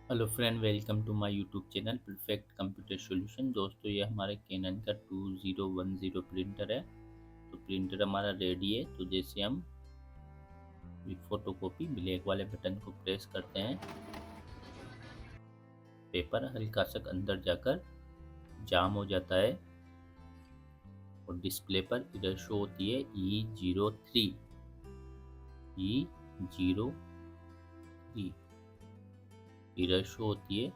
Hello friend, welcome to my YouTube channel perfect computer solution. दोस्तों, ये हमारे cannon का 2010 प्रिंटर है। तो प्रिंटर हमारा रेडी है। तो जैसे हम फोटो कॉपी ब्लैक वाले बटन को प्रेस करते हैं, पेपर हल्का सा अंदर जाकर जाम हो जाता है और डिस्प्ले पर इधर शो होती है E03 E03 इधर शो होती है।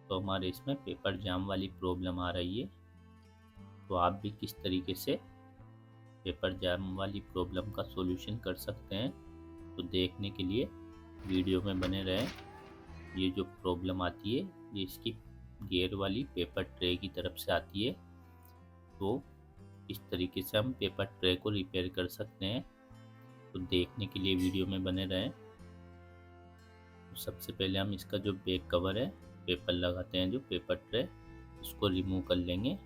तो हमारे इसमें पेपर जाम वाली प्रॉब्लम आ रही है। तो आप भी किस तरीके से पेपर जाम वाली प्रॉब्लम का सॉल्यूशन कर सकते हैं, तो देखने के लिए वीडियो में बने रहें। ये जो प्रॉब्लम आती है ये इसकी गियर वाली पेपर ट्रे की तरफ से आती है। तो इस तरीके से हम पेपर ट्रे को रिपेयर कर सकते हैं। तो देखने के लिए वीडियो में बने रहें। तो सबसे पहले हम इसका जो बैक कवर है, पेपर लगाते हैं जो पेपर ट्रे, इसको रिमूव कर लेंगे।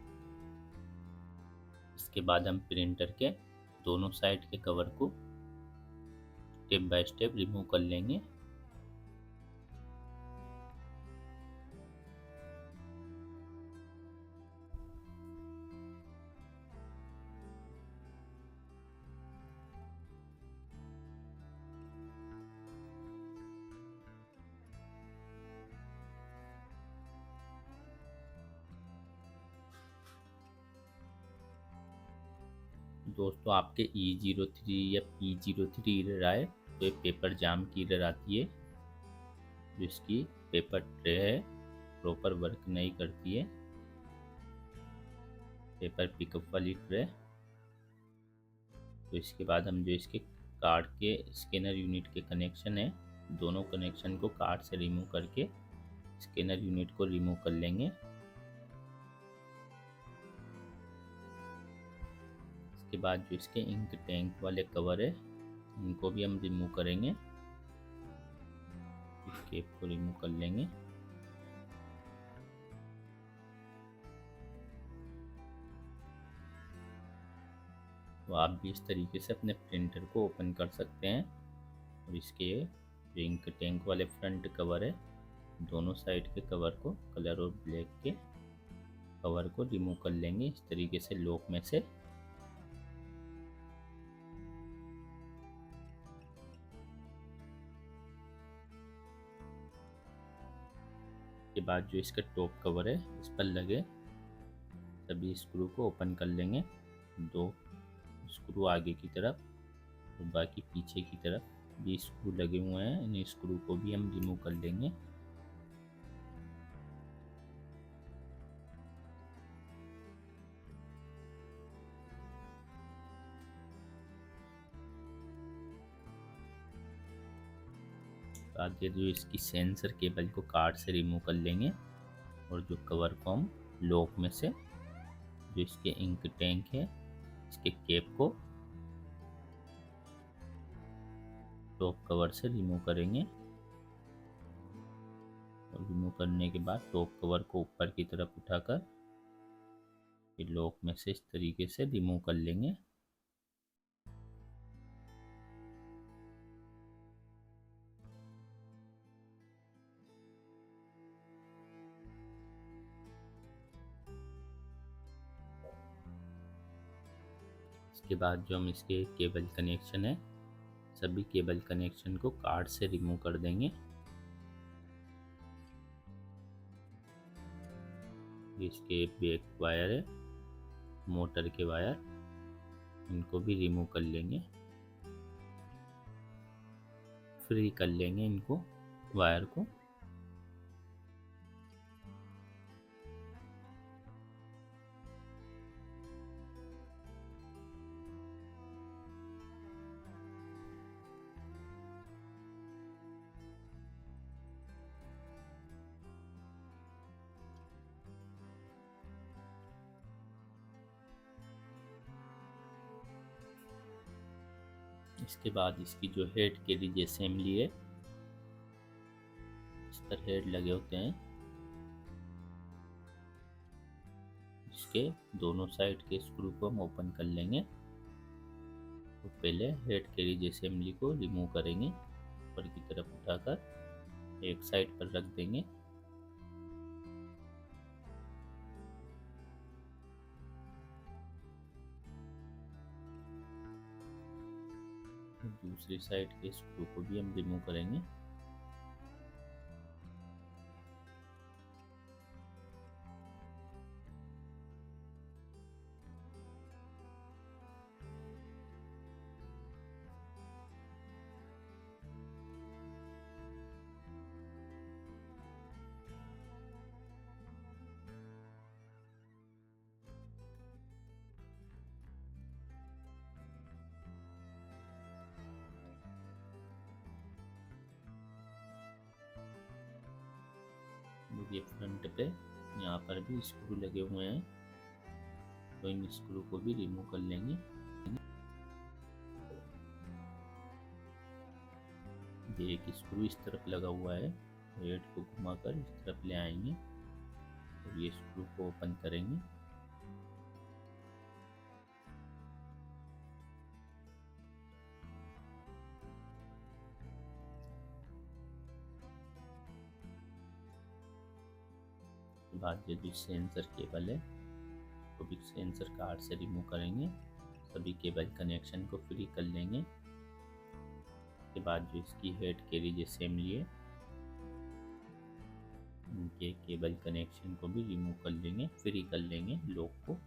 इसके बाद हम प्रिंटर के दोनों साइड के कवर को स्टेप बाय स्टेप रिमूव कर लेंगे। दोस्तों, आपके E03 या P03 एरर आए तो एक पेपर जाम की एरर आती है। जो इसकी पेपर ट्रे है प्रॉपर वर्क नहीं करती है, पेपर पिकअप वाली ट्रे। तो इसके बाद हम जो इसके कार्ड के स्कैनर यूनिट के कनेक्शन है, दोनों कनेक्शन को कार्ड से रिमूव करके स्कैनर यूनिट को रिमूव कर लेंगे। इसके बाद जो इसके इंक टैंक वाले कवर है, इनको भी हम रिमूव करेंगे। इस केप को रिमूव कर लेंगे। तो आप भी इस तरीके से अपने प्रिंटर को ओपन कर सकते हैं और इसके जो इंक टैंक वाले फ्रंट कवर है, दोनों साइड के कवर को, कलर और ब्लैक के कवर को रिमूव कर लेंगे इस तरीके से लॉक में से। के बाद जो इसका टॉप कवर है, इस पर लगे सभी स्क्रू को ओपन कर लेंगे। दो स्क्रू आगे की तरफ और बाकी पीछे की तरफ भी स्क्रू लगे हुए हैं, इन स्क्रू को भी हम रिमूव कर लेंगे। बाद ये जो इसकी सेंसर केबल को कार्ड से रिमूव कर लेंगे और जो कवर को हम लॉक में से, जो इसके इंक टैंक है, इसके केप को टॉप कवर से रिमूव करेंगे। और रिमूव करने के बाद टॉप कवर को ऊपर की तरफ उठाकर ये लॉक में से इस तरीके से रिमूव कर लेंगे। इसके बाद जो हम इसके केबल कनेक्शन है, सभी केबल कनेक्शन को कार्ड से रिमूव कर देंगे। इसके बैक वायर है, मोटर के वायर, इनको भी रिमूव कर लेंगे। फ्री कर लेंगे इनको, वायर को। इसके बाद इसकी जो हेड कैरिज असेंबली है, इस पर हेड लगे होते हैं, इसके दोनों साइड के स्क्रू को हम ओपन कर लेंगे। तो पहले हेड कैरिज असेंबली को रिमूव करेंगे ऊपर की तरफ उठाकर। एक साइड पर रख देंगे। दूसरी साइड के स्क्रू को भी हम रिमूव करेंगे। ये फ्रंट पे यहाँ पर भी स्क्रू लगे हुए हैं, तो इन स्क्रू को भी रिमूव कर लेंगे। ये एक स्क्रू इस तरफ लगा हुआ है, हेड को घुमाकर इस तरफ ले आएंगे और ये स्क्रू को ओपन करेंगे। बाद ये जो सेंसर केबल है तो भी सेंसर कार्ड से रिमूव करेंगे। सभी केबल कनेक्शन को फ्री कर लेंगे। के बाद जो इसकी हेड कैरिज असेंबली है, उनके केबल कनेक्शन को भी रिमूव कर लेंगे, फ्री कर लेंगे लॉक को।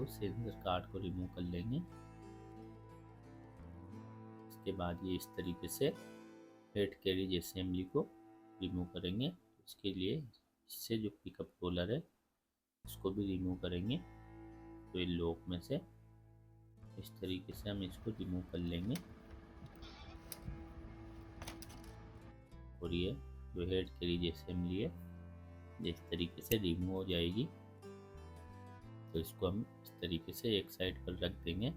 सेंसर कार्ड को रिमूव कर लेंगे। इसके बाद ये इस तरीके से हेड कैरिज असेंबली को रिमूव करेंगे। इसके लिए इससे जो पिकअप रोलर है इसको भी रिमूव करेंगे। तो ये लॉक में से इस तरीके से हम इसको रिमूव कर लेंगे और ये जो हेड कैरिज असेंबली है इस तरीके से रिमूव हो जाएगी। तो इसको हम इस तरीके से एक साइड पर रख देंगे।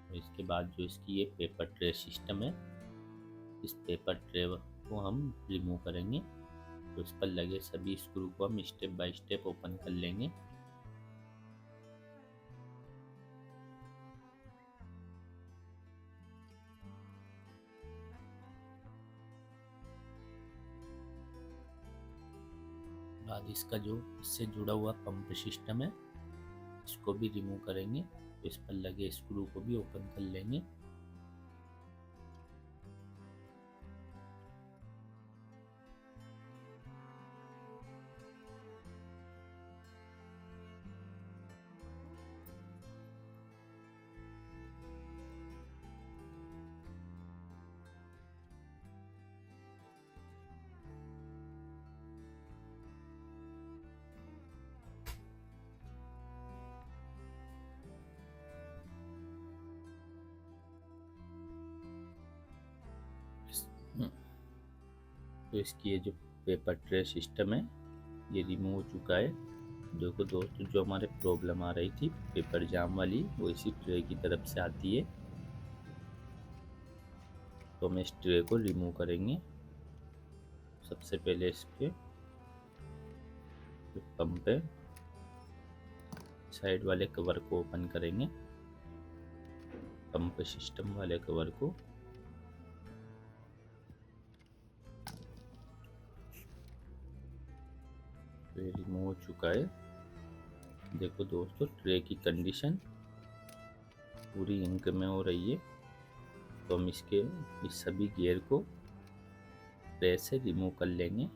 और इसके बाद जो इसकी ये पेपर ट्रे सिस्टम है, इस पेपर ट्रे को हम रिमूव करेंगे। तो इस पर लगे सभी स्क्रू को हम स्टेप बाय स्टेप ओपन कर लेंगे। बाद इसका जो इससे जुड़ा हुआ पंप सिस्टम है इसको भी रिमूव करेंगे। तो इस पर लगे स्क्रू को भी ओपन कर लेंगे। तो इसकी ये जो पेपर ट्रे सिस्टम है ये रिमूव हो चुका है। देखो दोस्तों, जो हमारे प्रॉब्लम आ रही थी पेपर जाम वाली वो इसी ट्रे की तरफ से आती है। तो हम इस ट्रे को रिमूव करेंगे। सबसे पहले इसके जो पंप है साइड वाले कवर को ओपन करेंगे, पंप सिस्टम वाले कवर को। तो ये रिमूव हो चुका है। देखो दोस्तों, ट्रे की कंडीशन पूरी इंक में हो रही है। तो हम इसके इस सभी गियर को ट्रे से रिमूव कर लेंगे।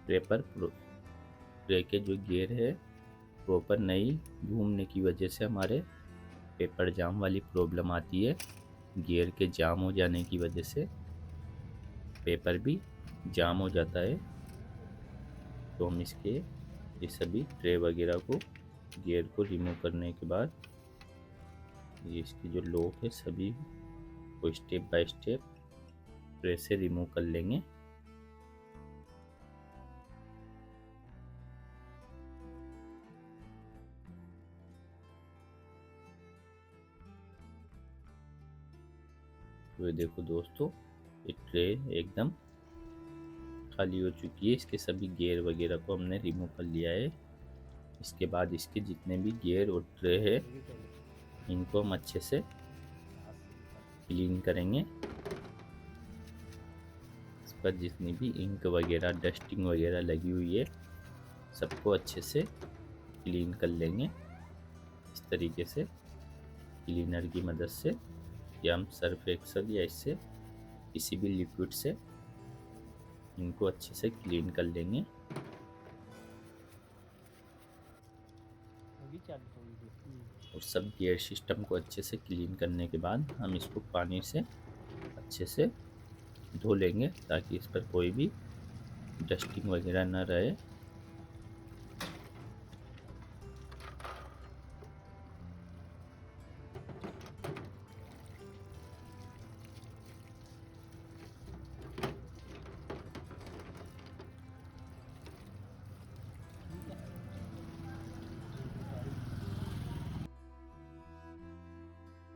ट्रे के जो गियर है प्रॉपर नहीं घूमने की वजह से हमारे पेपर जाम वाली प्रॉब्लम आती है। गियर के जाम हो जाने की वजह से पेपर भी जाम हो जाता है। तो हम इसके ये सभी ट्रे वगैरह को गियर को रिमूव करने के बाद ये इसके जो लॉक है सभी को स्टेप बाय स्टेप ट्रे से रिमूव कर लेंगे। तो ये देखो दोस्तों, ये ट्रे एकदम खाली हो चुकी है। इसके सभी गियर वगैरह को हमने रिमूव कर लिया है। इसके बाद इसके जितने भी गियर और ट्रे है इनको हम अच्छे से क्लीन करेंगे। इस पर जितनी भी इंक वगैरह डस्टिंग वगैरह लगी हुई है सबको अच्छे से क्लीन कर लेंगे। इस तरीके से क्लीनर की मदद से, या हम सर्फ एक्सल या इससे किसी भी लिक्विड से इनको अच्छे से क्लीन कर लेंगे। और सब गियर सिस्टम को अच्छे से क्लीन करने के बाद हम इसको पानी से अच्छे से धो लेंगे ताकि इस पर कोई भी डस्टिंग वगैरह ना रहे।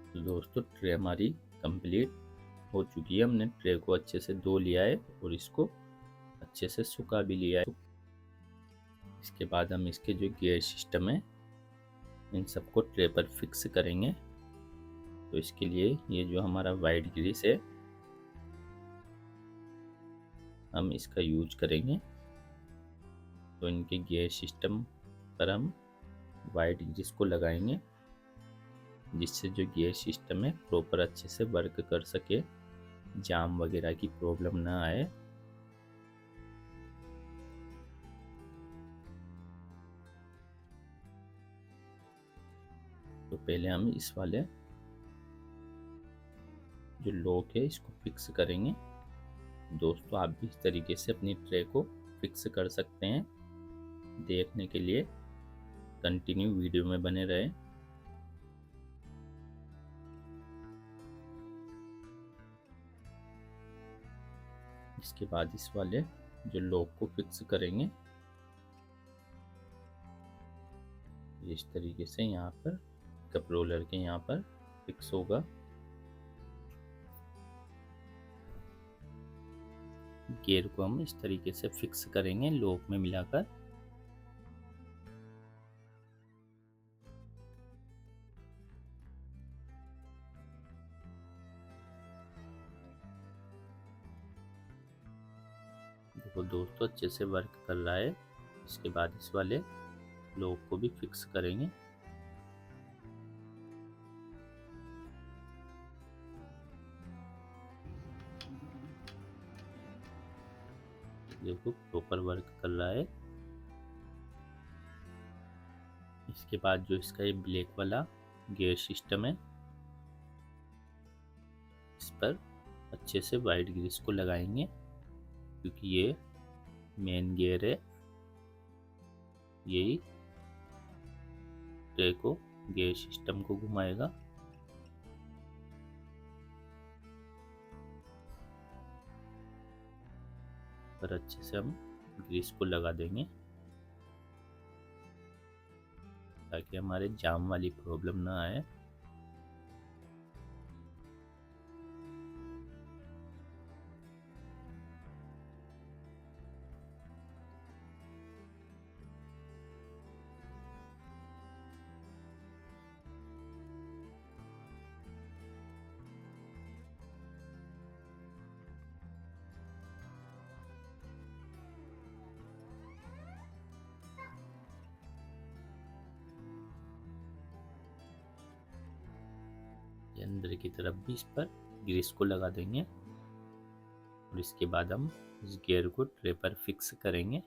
तो दोस्तों ट्रे हमारी कंप्लीट हो चुकी है। हमने ट्रे को अच्छे से धो लिया है और इसको अच्छे से सुखा भी लिया है। इसके बाद हम इसके जो गियर सिस्टम है इन सबको ट्रे पर फिक्स करेंगे। तो इसके लिए ये जो हमारा वाइट ग्रीस है हम इसका यूज करेंगे। तो इनके गियर सिस्टम पर हम वाइट ग्रीस को लगाएंगे जिससे जो गियर सिस्टम है प्रॉपर अच्छे से वर्क कर सके, जाम वगैरह की प्रॉब्लम ना आए। तो पहले हम इस वाले जो लॉक है इसको फिक्स करेंगे। दोस्तों आप भी इस तरीके से अपनी ट्रे को फिक्स कर सकते हैं। देखने के लिए कंटिन्यू वीडियो में बने रहें। इसके बाद इस वाले जो लॉक को फिक्स करेंगे इस तरीके से यहाँ पर कप रोलर के यहाँ पर फिक्स होगा। गियर को हम इस तरीके से फिक्स करेंगे लॉक में मिलाकर। देखो दोस्तों अच्छे से वर्क कर रहा है। इसके बाद इस वाले लॉक को भी फिक्स करेंगे। देखो प्रॉपर वर्क कर रहा है। इसके बाद जो इसका ये ब्लैक वाला गियर सिस्टम है इस पर अच्छे से वाइट ग्रीस को लगाएंगे क्योंकि ये मेन गियर है। यही ट्रे को गियर सिस्टम को घुमाएगा। पर अच्छे से हम ग्रीस को लगा देंगे ताकि हमारे जाम वाली प्रॉब्लम ना आए। अंदर की तरफ भी इस पर ग्रीस को लगा देंगे और इसके बाद हम इस गियर को ट्रे पर फिक्स करेंगे।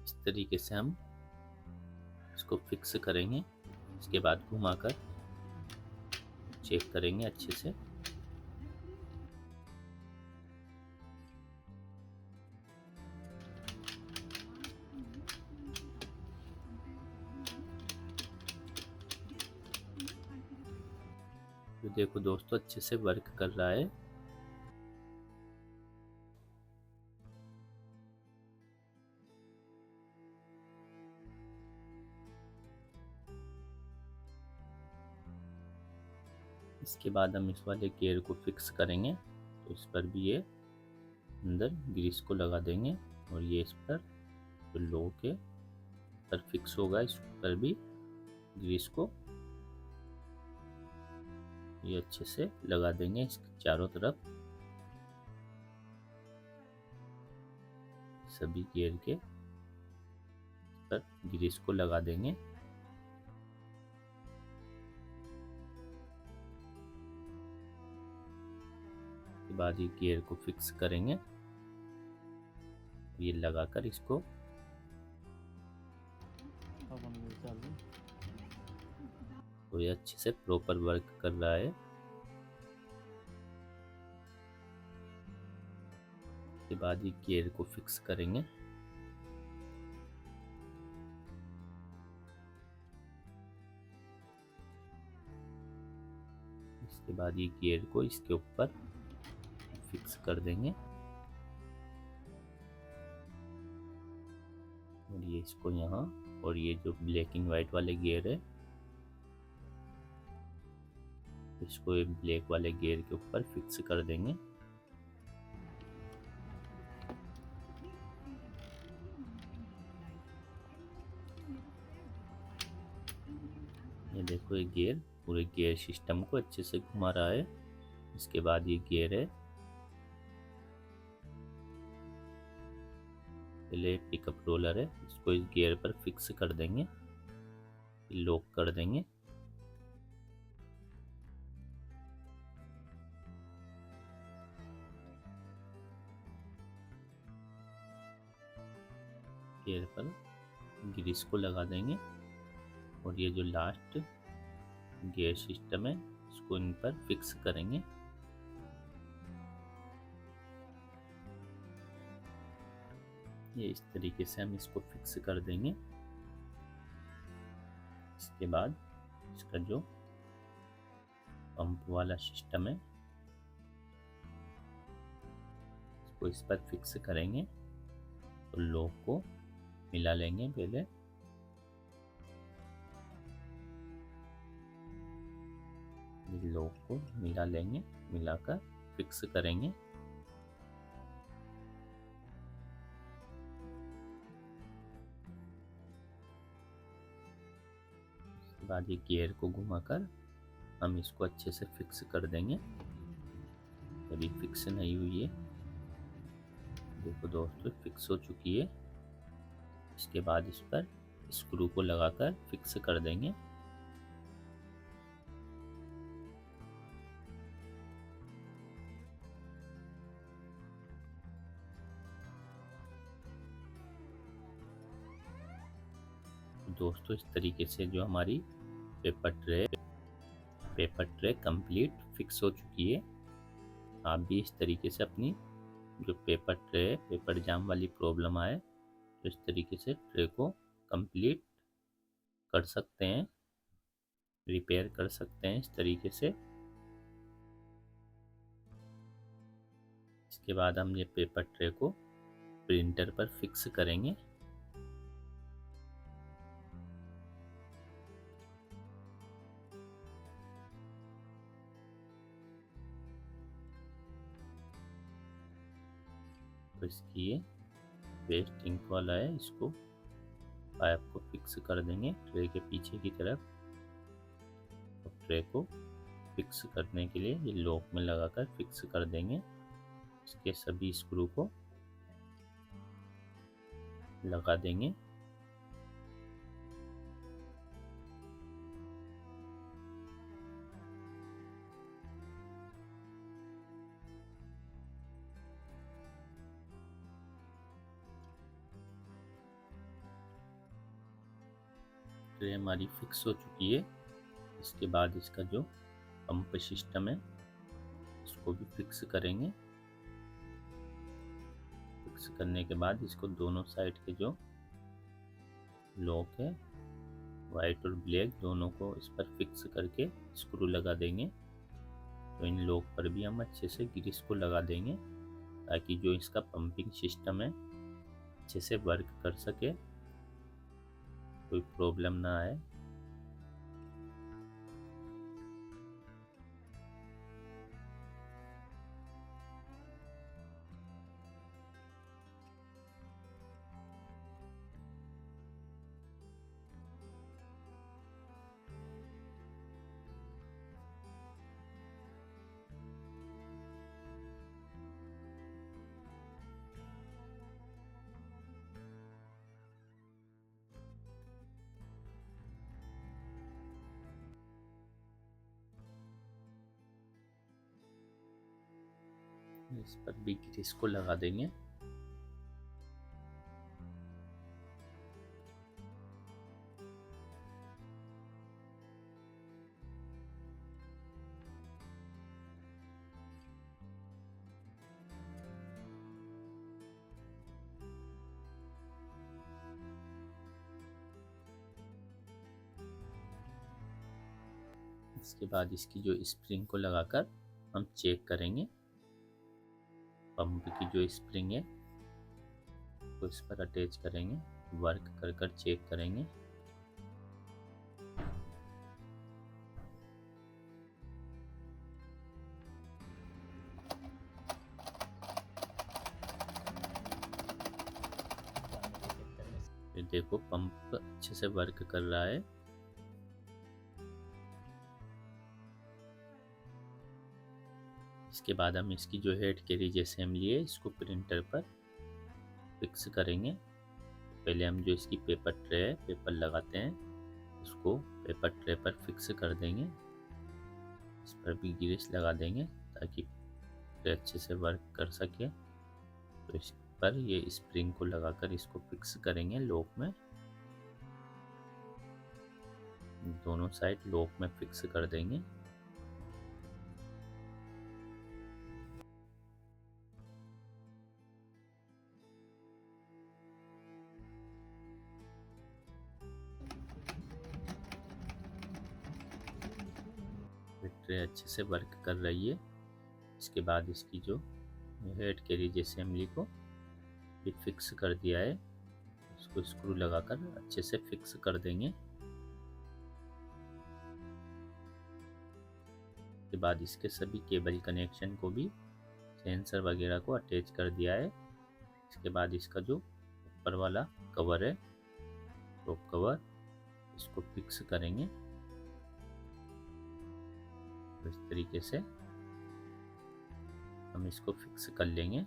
इस तरीके से हम इसको फिक्स करेंगे। इसके बाद घुमाकर चेक करेंगे अच्छे से। तो देखो दोस्तों अच्छे से वर्क कर रहा है। इसके बाद हम इस वाले गियर को फिक्स करेंगे, तो इस पर भी ये अंदर ग्रीस को लगा देंगे और ये इस पर जो लो के पर फिक्स होगा इस पर भी ग्रीस को ये अच्छे से लगा देंगे इसके चारों तरफ। सभी गियर के पर ग्रीस को लगा देंगे। के बाद ये गियर को फिक्स करेंगे, ये लगाकर इसको तो ये अच्छे से प्रॉपर वर्क कर रहा है। के बाद ये गियर को फिक्स करेंगे। इसके बाद ये गियर को इसके ऊपर फिक्स कर देंगे और ये इसको यहाँ, और ये जो ब्लैक एंड वाइट वाले गियर है इसको एक ब्लैक वाले गियर के ऊपर फिक्स कर देंगे। ये देखो ये गियर पूरे गियर सिस्टम को अच्छे से घुमा रहा है। इसके बाद ये गियर है, पहले पिकअप रोलर है, इसको इस गियर पर फिक्स कर देंगे, लॉक कर देंगे। गियर पर ग्रीस को लगा देंगे और ये जो लास्ट गियर सिस्टम है इसको इन पर फिक्स करेंगे। ये इस तरीके से हम इसको फिक्स कर देंगे। इसके बाद इसका जो पंप वाला सिस्टम है इसको इस पर फिक्स करेंगे, तो लॉक को मिला लेंगे पहले। लॉक को मिला लेंगे, मिलाकर फिक्स करेंगे। उसके बाद ये गियर को घुमाकर हम इसको अच्छे से फिक्स कर देंगे। अभी फिक्स नहीं हुई है, देखो दोस्तों फिक्स हो चुकी है। इसके बाद इस पर स्क्रू को लगाकर फिक्स कर देंगे। दोस्तों इस तरीके से जो हमारी पेपर ट्रे कंप्लीट फिक्स हो चुकी है। आप भी इस तरीके से अपनी जो पेपर ट्रे पेपर जाम वाली प्रॉब्लम आए तो इस तरीके से ट्रे को कंप्लीट कर सकते हैं, रिपेयर कर सकते हैं इस तरीके से। इसके बाद हम ये पेपर ट्रे को प्रिंटर पर फिक्स करेंगे। तो इसकी ये वेस्ट इंक वाला है, इसको पाइप को फिक्स कर देंगे ट्रे के पीछे की तरफ। और ट्रे को फिक्स करने के लिए ये लॉक में लगाकर फिक्स कर देंगे। इसके सभी स्क्रू को लगा देंगे। ट्रे हमारी फिक्स हो चुकी है। इसके बाद इसका जो पंप सिस्टम है इसको भी फिक्स करेंगे। फिक्स करने के बाद इसको दोनों साइड के जो लॉक है वाइट और ब्लैक दोनों को इस पर फिक्स करके स्क्रू लगा देंगे। तो इन लॉक पर भी हम अच्छे से ग्रीस को लगा देंगे ताकि जो इसका पंपिंग सिस्टम है अच्छे से वर्क कर सके, कोई प्रॉब्लम ना आए। इस पर भी ग्रीस को लगा देंगे। इसके बाद इसकी जो स्प्रिंग को लगाकर हम चेक करेंगे। पंप की जो स्प्रिंग है तो इस पर अटैच करेंगे, वर्क कर कर चेक करेंगे। ये देखो पंप अच्छे से वर्क कर रहा है। इसके बाद हम इसकी जो हेड कैरेज असेंबली है इसको प्रिंटर पर फिक्स करेंगे। पहले हम जो इसकी पेपर ट्रे है, पेपर लगाते हैं, उसको पेपर ट्रे पर फिक्स कर देंगे। इस पर भी ग्रीस लगा देंगे ताकि ट्रे अच्छे से वर्क कर सके। तो इस पर ये स्प्रिंग को लगाकर इसको फिक्स करेंगे लॉक में। दोनों साइड लॉक में फिक्स कर देंगे। ट्रे अच्छे से वर्क कर रही है। इसके बाद इसकी जो हेड कैरेज असेंबली को भी फिक्स कर दिया है, इसको स्क्रू लगाकर अच्छे से फिक्स कर देंगे। के बाद इसके सभी केबल कनेक्शन को भी सेंसर वगैरह को अटैच कर दिया है। इसके बाद इसका जो ऊपर वाला कवर है, टॉप कवर, इसको फिक्स करेंगे। इस तरीके से हम इसको फिक्स कर लेंगे।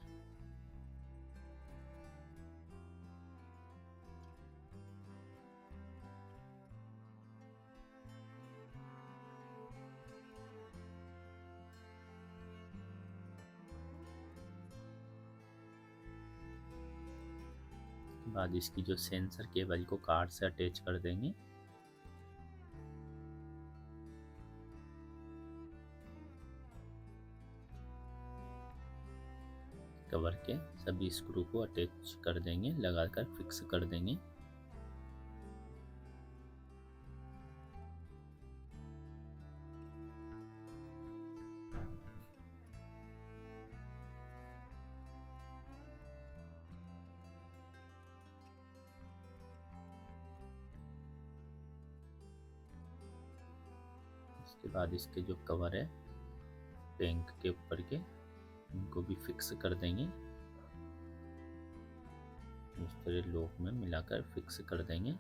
बाद इसकी जो सेंसर केबल को कार से अटैच कर देंगे। कवर के सभी स्क्रू को अटैच कर देंगे, लगाकर फिक्स कर देंगे। इसके बाद इसके जो कवर है टैंक के ऊपर के, इनको भी फिक्स कर देंगे। इस तरह लॉक में मिलाकर फिक्स कर देंगे।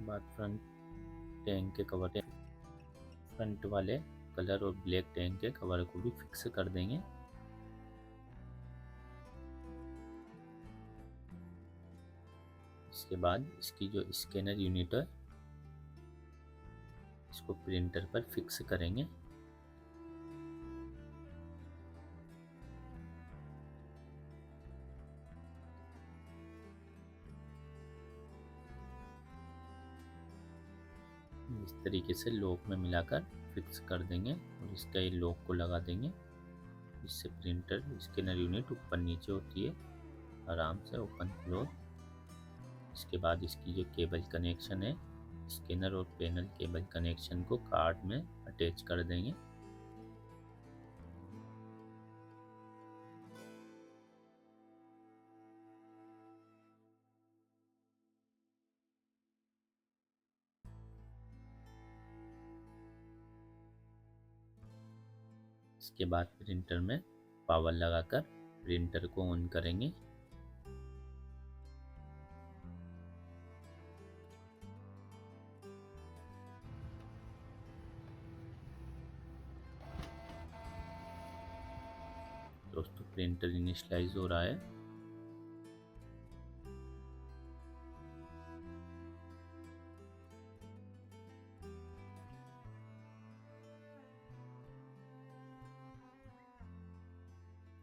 बाद फ्रंट टैंक के कवर, फ्रंट वाले कलर और ब्लैक टैंक के कवर को भी फिक्स कर देंगे। इसके बाद इसकी जो स्कैनर यूनिट है इसको प्रिंटर पर फिक्स करेंगे। इस तरीके से लॉक में मिलाकर फिक्स कर देंगे और इसका ये लॉक को लगा देंगे। इससे प्रिंटर स्कैनर यूनिट ऊपर नीचे होती है, आराम से ओपन क्लोज। इसके बाद इसकी जो केबल कनेक्शन है, स्कैनर और पैनल केबल कनेक्शन को कार्ड में अटैच कर देंगे। इसके बाद प्रिंटर में पावर लगाकर प्रिंटर को ऑन करेंगे। दोस्तों प्रिंटर इनिशियलाइज हो रहा है।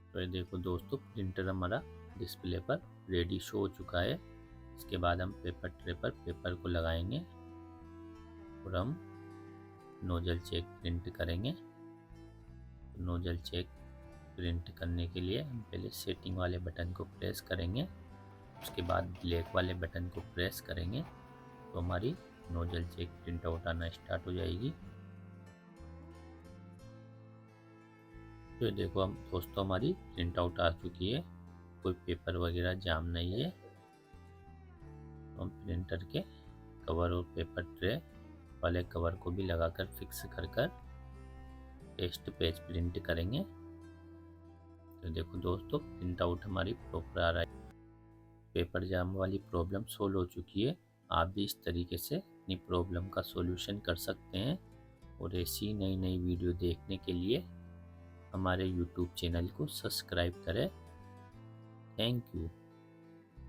तो ये देखो दोस्तों, प्रिंटर हमारा डिस्प्ले पर रेडी शो हो चुका है। इसके बाद हम पेपर ट्रे पर पेपर को लगाएंगे और हम नोजल चेक प्रिंट करेंगे। नोजल चेक प्रिंट करने के लिए हम पहले सेटिंग वाले बटन को प्रेस करेंगे, उसके बाद ब्लैक वाले बटन को प्रेस करेंगे तो हमारी नोजल चेक प्रिंट आउट आना स्टार्ट हो जाएगी। तो देखो हम दोस्तों, हमारी प्रिंट आउट आ चुकी है, कोई पेपर वगैरह जाम नहीं है। तो हम प्रिंटर के कवर और पेपर ट्रे वाले कवर को भी लगाकर फिक्स कर टेस्ट पेज प्रिंट करेंगे। तो देखो दोस्तों, प्रिंट आउट हमारी प्रॉपर आ रहा है। पेपर जाम वाली प्रॉब्लम सोल्व हो चुकी है। आप भी इस तरीके से अपनी प्रॉब्लम का सॉल्यूशन कर सकते हैं। और ऐसी नई नई वीडियो देखने के लिए हमारे YouTube चैनल को सब्सक्राइब करें। Thank you.